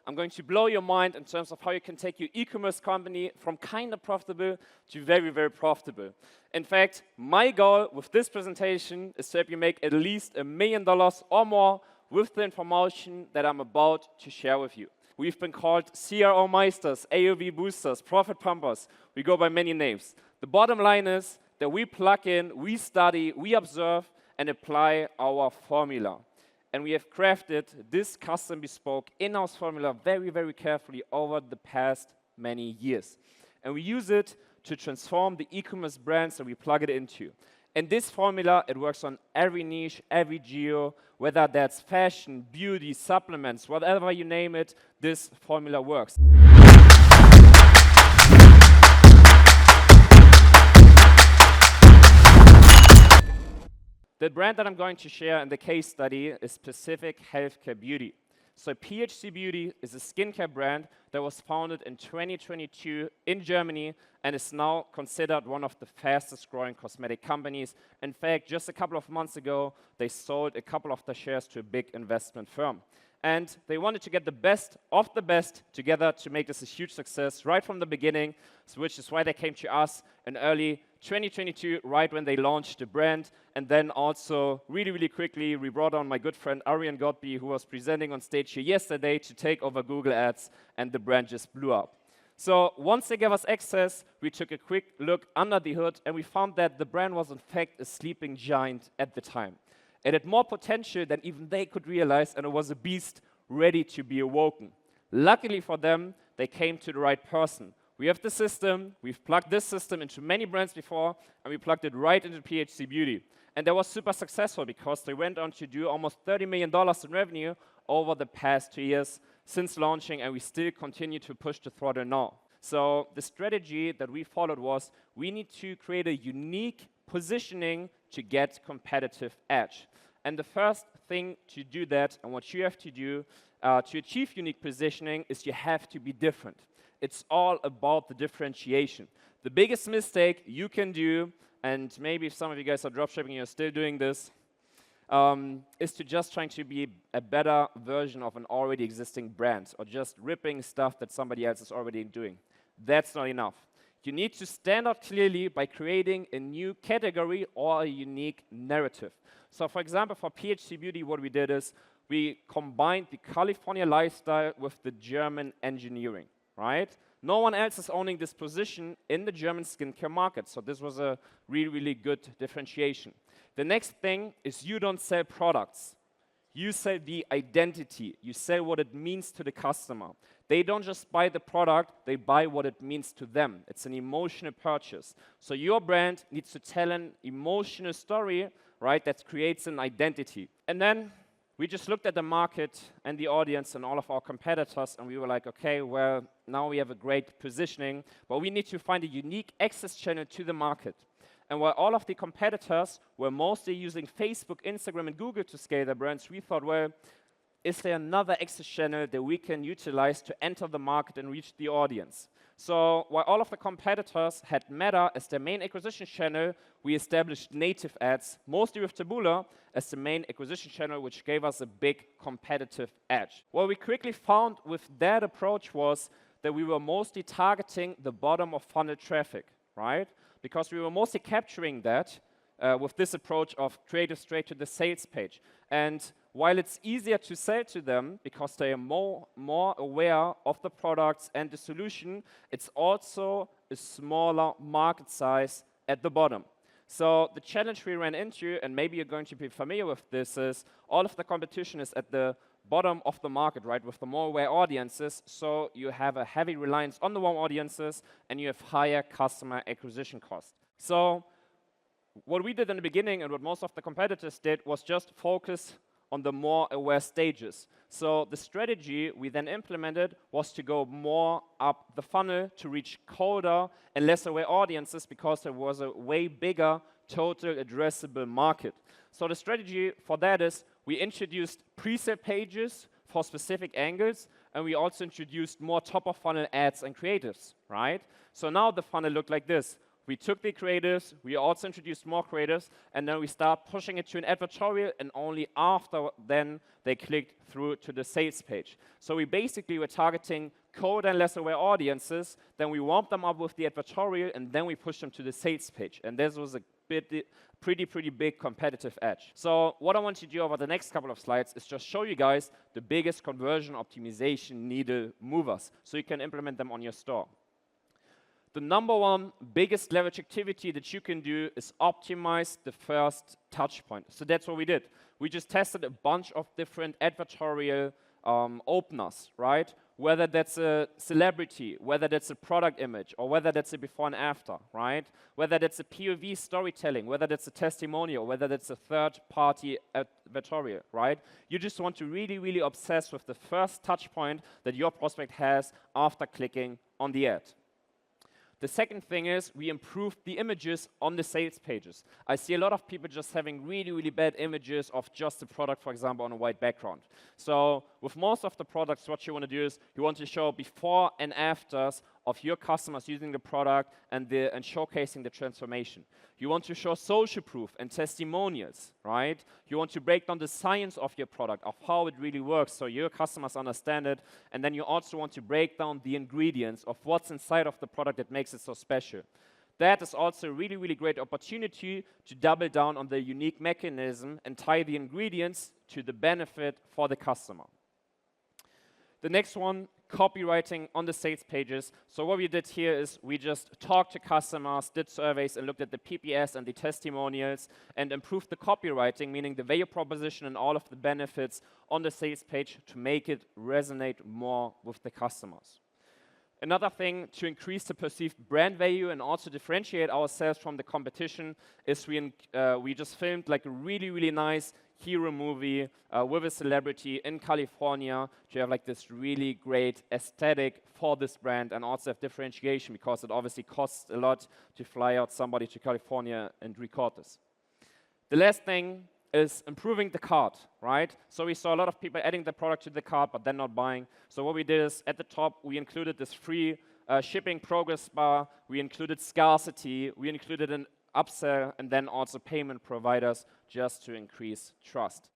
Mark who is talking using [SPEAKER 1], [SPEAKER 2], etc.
[SPEAKER 1] I'm going to blow your mind in terms of how you can take your e-commerce company from kind of profitable to very, very profitable. In fact, my goal with this presentation is to help you make at least $1 million or more with the information that I'm about to share with you. We've been called CRO Meisters, AOV Boosters, Profit Pumpers. We go by many names. The bottom line is that we plug in, we study, we observe, and apply our formula. And we have crafted this custom bespoke in-house formula very, very carefully over the past many years. And we use it to transform the e-commerce brands that we plug it into. And this formula, it works on every niche, every geo, whether that's fashion, beauty, supplements, whatever you name it, this formula works. The brand that I'm going to share in the case study is Specific Healthcare Beauty. So PHC Beauty is a skincare brand that was founded in 2022 in Germany and is now considered one of the fastest growing cosmetic companies. In fact, just a couple of months ago, they sold a couple of their shares to a big investment firm. And they wanted to get the best of the best together to make this a huge success right from the beginning, which is why they came to us in early 2022, right when they launched the brand. And then also, really, really quickly, we brought on my good friend Arian Godby, who was presenting on stage here yesterday to take over Google Ads, and the brand just blew up. So once they gave us access, we took a quick look under the hood, and we found that the brand was in fact a sleeping giant at the time. It had more potential than even they could realize, and it was a beast ready to be awoken. Luckily for them, they came to the right person. We have the system, we've plugged this system into many brands before, and we plugged it right into PHC Beauty. And that was super successful because they went on to do almost $30 million in revenue over the past 2 years since launching, and we still continue to push the throttle now. So the strategy that we followed was we need to create a unique positioning to get competitive edge. And the first thing to do that, and what you have to do to achieve unique positioning, is you have to be different. It's all about the differentiation. The biggest mistake you can do, and maybe if some of you guys are dropshipping and you're still doing this, is to just trying to be a better version of an already existing brand, or just ripping stuff that somebody else is already doing. That's not enough. You need to stand out clearly by creating a new category or a unique narrative. So for example, for PHC Beauty, what we did is we combined the California lifestyle with the German engineering, right? No one else is owning this position in the German skincare market, so this was a really, really good differentiation. The next thing is you don't sell products. You sell the identity. You sell what it means to the customer. They don't just buy the product, they buy what it means to them. It's an emotional purchase. So your brand needs to tell an emotional story, right, that creates an identity. And then we just looked at the market and the audience and all of our competitors, and we were like, okay, well, now we have a great positioning, but we need to find a unique access channel to the market. And while all of the competitors were mostly using Facebook, Instagram, and Google to scale their brands, we thought, well, is there another access channel that we can utilize to enter the market and reach the audience? So while all of the competitors had Meta as their main acquisition channel, we established native ads, mostly with Taboola, as the main acquisition channel, which gave us a big competitive edge. What we quickly found with that approach was that we were mostly targeting the bottom of funnel traffic, right? Because we were mostly capturing that with this approach of creative straight to the sales page. And while it's easier to sell to them because they are more aware of the products and the solution, it's also a smaller market size at the bottom. So the challenge we ran into, and maybe you're going to be familiar with this, is all of the competition is at the bottom of the market, right, with the more aware audiences. So you have a heavy reliance on the warm audiences, and you have higher customer acquisition costs. So what we did in the beginning, and what most of the competitors did, was just focus on the more aware stages. So the strategy we then implemented was to go more up the funnel to reach colder and less aware audiences because there was a way bigger total addressable market. So the strategy for that is we introduced preset pages for specific angles, and we also introduced more top-of-funnel ads and creatives, right? So now the funnel looked like this. we took the creatives, we also introduced more creatives, and then we start pushing it to an advertorial, and only after then they clicked through to the sales page. So we basically were targeting cold and less aware audiences, then we warmed them up with the advertorial, and then we pushed them to the sales page. And this was a pretty big competitive edge. So what I want to do over the next couple of slides is just show you guys the biggest conversion optimization needle movers, so you can implement them on your store. The number one biggest leverage activity that you can do is optimize the first touch point. So that's what we did. We just tested a bunch of different advertorial openers, right? Whether that's a celebrity, whether that's a product image, or whether that's a before and after, right? Whether that's a POV storytelling, whether that's a testimonial, whether that's a third-party advertorial, right? You just want to really obsess with the first touch point that your prospect has after clicking on the ad. The second thing is we improved the images on the sales pages. I see a lot of people just having really bad images of just the product, for example, on a white background. So with most of the products, what you want to do is you want to show before and afters of your customers using the product and showcasing the transformation. You want to show social proof and testimonials, right? You want to break down the science of your product, of how it really works, so your customers understand it. And then you also want to break down the ingredients of what's inside of the product that makes it so special. That is also a really great opportunity to double down on the unique mechanism and tie the ingredients to the benefit for the customer. The next one, copywriting on the sales pages. So what we did here is we just talked to customers, did surveys, and looked at the PPS and the testimonials, and improved the copywriting, meaning the value proposition and all of the benefits on the sales page to make it resonate more with the customers. Another thing to increase the perceived brand value and also differentiate ourselves from the competition is we just filmed like a really nice hero movie with a celebrity in California to have like this really great aesthetic for this brand and also have differentiation, because it obviously costs a lot to fly out somebody to California and record this. The last thing is improving the cart, right? So we saw a lot of people adding the product to the cart but then not buying. So what we did is at the top we included this free shipping progress bar, we included scarcity, we included an upsell, and then also payment providers just to increase trust.